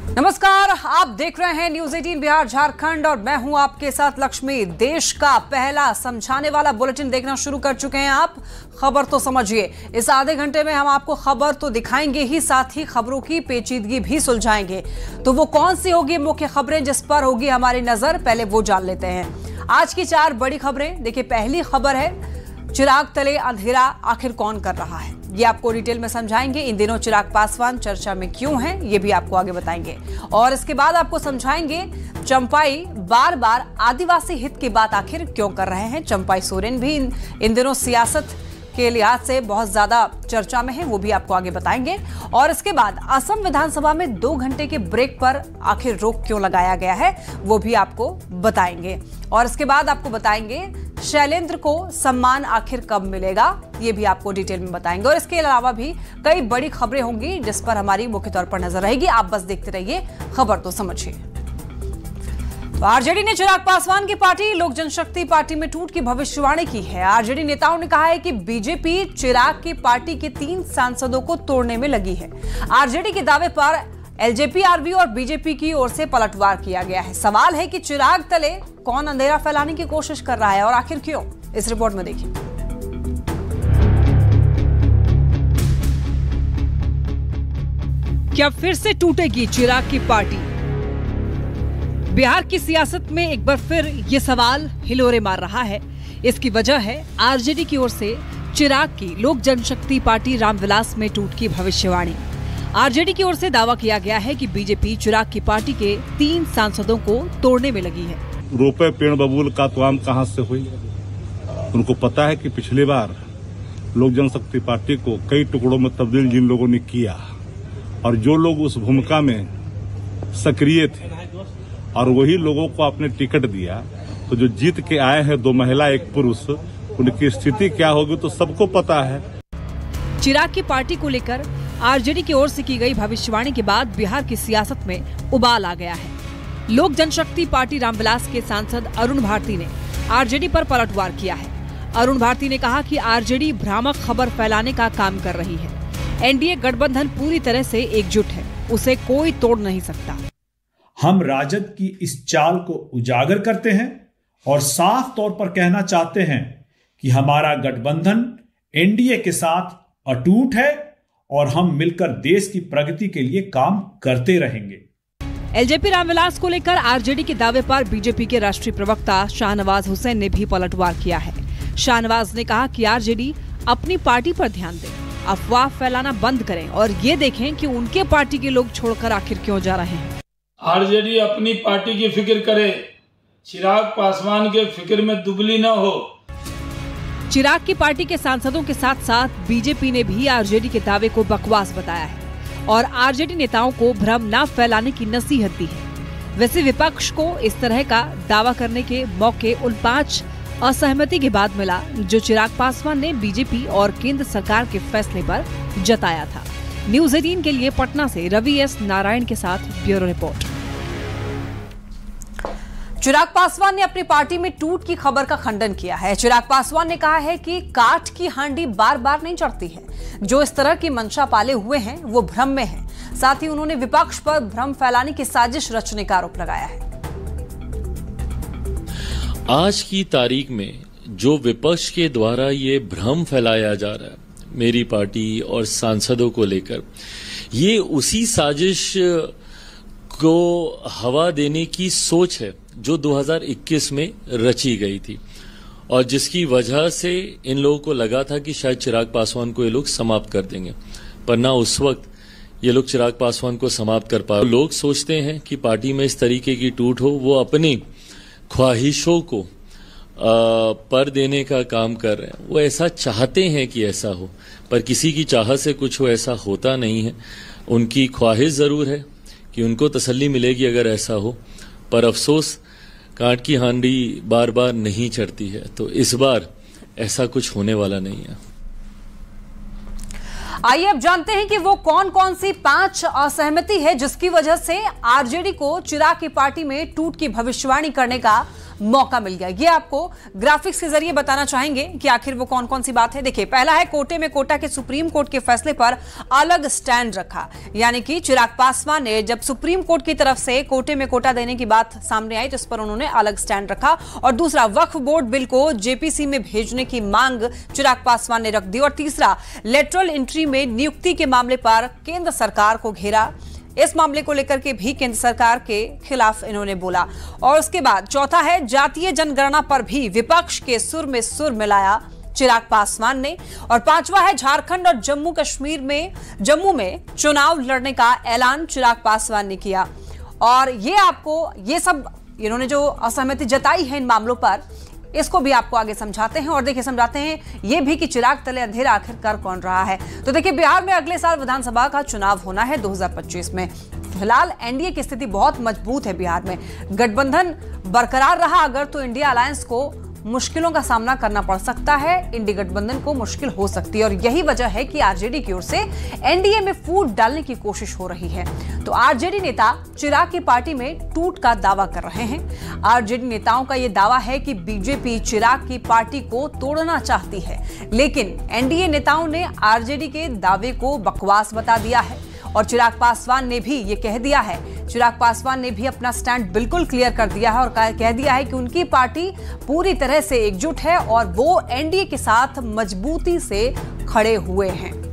नमस्कार, आप देख रहे हैं न्यूज 18 बिहार झारखंड और मैं हूं आपके साथ लक्ष्मी। देश का पहला समझाने वाला बुलेटिन देखना शुरू कर चुके हैं आप। खबर तो समझिए, इस आधे घंटे में हम आपको खबर तो दिखाएंगे ही, साथ ही खबरों की पेचीदगी भी सुलझाएंगे। तो वो कौन सी होगी मुख्य खबरें जिस पर होगी हमारी नजर, पहले वो जान लेते हैं। आज की 4 बड़ी खबरें देखिए। पहली खबर है, चिराग तले अंधेरा आखिर कौन कर रहा है, ये आपको डिटेल में समझाएंगे। इन दिनों चिराग पासवान चर्चा में क्यों हैं, ये भी आपको आगे बताएंगे। और इसके बाद आपको समझाएंगे चंपाई बार बार आदिवासी हित की बात आखिर क्यों कर रहे हैं। चंपाई सोरेन भी इन दिनों सियासत के लिहाज से बहुत ज्यादा चर्चा में है, वो भी आपको आगे बताएंगे। और इसके बाद असम विधानसभा में 2 घंटे के ब्रेक पर आखिर रोक क्यों लगाया गया है, वो भी आपको बताएंगे। और इसके बाद आपको बताएंगे शैलेंद्र को सम्मान आखिर कब मिलेगा, ये भी आपको डिटेल में बताएंगे। और इसके अलावा भी कई बड़ी खबरें होंगी जिस पर हमारी मुख्य तौर पर नजर रहेगी। आप बस देखते रहिए, खबर तो समझिए। तो आरजेडी ने चिराग पासवान की पार्टी लोक जनशक्ति पार्टी में टूट की भविष्यवाणी की है। आरजेडी नेताओं ने कहा है कि बीजेपी चिराग की पार्टी के 3 सांसदों को तोड़ने में लगी है। आरजेडी के दावे पर एलजेपी, आरवी और बीजेपी की ओर से पलटवार किया गया है। सवाल है कि चिराग तले कौन अंधेरा फैलाने की कोशिश कर रहा है और आखिर क्यों, इस रिपोर्ट में देखिए। क्या फिर से टूटेगी चिराग की पार्टी? बिहार की सियासत में एक बार फिर ये सवाल हिलोरे मार रहा है। इसकी वजह है आरजेडी की ओर से चिराग की लोक जनशक्ति पार्टी रामविलास में टूट की भविष्यवाणी। आरजेडी की ओर से दावा किया गया है कि बीजेपी चिराग की पार्टी के 3 सांसदों को तोड़ने में लगी है। रोपे पेड़ बबूल का तो आम कहां से हुई? उनको पता है कि पिछली बार लोक जनशक्ति पार्टी को कई टुकड़ों में तब्दील जिन लोगों ने किया, और जो लोग उस भूमिका में सक्रिय थे और वही लोगों को आपने टिकट दिया, तो जो जीत के आए हैं 2 महिला 1 पुरुष, उनकी स्थिति क्या होगी तो सबको पता है। चिराग की पार्टी को लेकर आरजेडी की ओर से की गई भविष्यवाणी के बाद बिहार की सियासत में उबाल आ गया है। लोक जनशक्ति पार्टी रामविलास के सांसद अरुण भारती ने आरजेडी पर पलटवार किया है। अरुण भारती ने कहा कि आरजेडी भ्रामक खबर फैलाने का काम कर रही है। एनडीए गठबंधन पूरी तरह से एकजुट है, उसे कोई तोड़ नहीं सकता। हम राजद की इस चाल को उजागर करते हैं और साफ तौर पर कहना चाहते हैं कि हमारा गठबंधन एनडीए के साथ अटूट है और हम मिलकर देश की प्रगति के लिए काम करते रहेंगे। एलजेपी रामविलास को लेकर आरजेडी के दावे पर बीजेपी के राष्ट्रीय प्रवक्ता शाहनवाज हुसैन ने भी पलटवार किया है। शाहनवाज ने कहा कि आरजेडी अपनी पार्टी पर ध्यान दे, अफवाह फैलाना बंद करें और ये देखें कि उनके पार्टी के लोग छोड़कर आखिर क्यों जा रहे हैं। आरजेडी अपनी पार्टी की फिक्र करे, चिराग पासवान के फिक्र में दुबली न हो। चिराग की पार्टी के सांसदों के साथ साथ बीजेपी ने भी आरजेडी के दावे को बकवास बताया है और आरजेडी नेताओं को भ्रम न फैलाने की नसीहत दी है। वैसे विपक्ष को इस तरह का दावा करने के मौके उन 5 असहमति के बाद मिला जो चिराग पासवान ने बीजेपी और केंद्र सरकार के फैसले पर जताया था। न्यूज 18 के लिए पटना से रवि एस नारायण के साथ ब्यूरो रिपोर्ट। चिराग पासवान ने अपनी पार्टी में टूट की खबर का खंडन किया है। चिराग पासवान ने कहा है कि काठ की हांडी बार बार नहीं चढ़ती है। जो इस तरह की मंशा पाले हुए हैं वो भ्रम में है। साथ ही उन्होंने विपक्ष पर भ्रम फैलाने की साजिश रचने का आरोप लगाया है। आज की तारीख में जो विपक्ष के द्वारा ये भ्रम फैलाया जा रहा है मेरी पार्टी और सांसदों को लेकर, ये उसी साजिश को हवा देने की सोच है जो 2021 में रची गई थी और जिसकी वजह से इन लोगों को लगा था कि शायद चिराग पासवान को ये लोग समाप्त कर देंगे, पर ना उस वक्त ये लोग चिराग पासवान को समाप्त कर पाए। लोग सोचते हैं कि पार्टी में इस तरीके की टूट हो, वो अपनी ख्वाहिशों को पर देने का काम कर रहे हैं। वो ऐसा चाहते हैं कि ऐसा हो, पर किसी की चाहत से कुछ हो ऐसा होता नहीं है। उनकी ख्वाहिश जरूर है कि उनको तसल्ली मिलेगी अगर ऐसा हो, पर अफसोस कांट की हांडी बार बार नहीं चढ़ती है, तो इस बार ऐसा कुछ होने वाला नहीं है। आइए अब जानते हैं कि वो कौन कौन सी 5 असहमति है जिसकी वजह से आरजेडी को चिराग की पार्टी में टूट की भविष्यवाणी करने का मौका मिल गया। ये आपको ग्राफिक्स के जरिए बताना चाहेंगे कि आखिर वो कौन कौन सी बात है। देखिए, पहला है कोटे में कोटा के सुप्रीम कोर्ट के फैसले पर अलग स्टैंड रखा, यानी कि चिराग पासवान ने जब सुप्रीम कोर्ट की तरफ से कोटे में कोटा देने की बात सामने आई तो इस पर उन्होंने अलग स्टैंड रखा। और दूसरा, वक्फ बोर्ड बिल को जेपीसी में भेजने की मांग चिराग पासवान ने रख दी। और तीसरा, लेटरल एंट्री में नियुक्ति के मामले पर केंद्र सरकार को घेरा, इस मामले को लेकर के भी केंद्र सरकार के खिलाफ इन्होंने बोला। और उसके बाद चौथा है, जातीय जनगणना पर भी विपक्ष के सुर में सुर मिलाया चिराग पासवान ने। और पांचवा है, झारखंड और जम्मू में चुनाव लड़ने का ऐलान चिराग पासवान ने किया। और ये आपको ये सब इन्होंने जो असहमति जताई है इन मामलों पर, इसको भी आपको आगे समझाते हैं। और देखिए, समझाते हैं ये भी कि चिराग तले अंधेरा आखिर कर कौन रहा है। तो देखिए, बिहार में अगले साल विधानसभा का चुनाव होना है 2025 में। फिलहाल एनडीए की स्थिति बहुत मजबूत है बिहार में। गठबंधन बरकरार रहा अगर तो इंडिया अलायंस को मुश्किलों का सामना करना पड़ सकता है, इंडी गठबंधन को मुश्किल हो सकती है। और यही वजह है कि आरजेडी की ओर से एनडीए में फूट डालने की कोशिश हो रही है। तो आरजेडी नेता चिराग की पार्टी में टूट का दावा कर रहे हैं। आरजेडी नेताओं का यह दावा है कि बीजेपी चिराग की पार्टी को तोड़ना चाहती है, लेकिन एनडीए नेताओं ने आरजेडी के दावे को बकवास बता दिया है। और चिराग पासवान ने भी ये कह दिया है, चिराग पासवान ने भी अपना स्टैंड बिल्कुल क्लियर कर दिया है और कह दिया है कि उनकी पार्टी पूरी तरह से एकजुट है और वो एनडीए के साथ मजबूती से खड़े हुए हैं।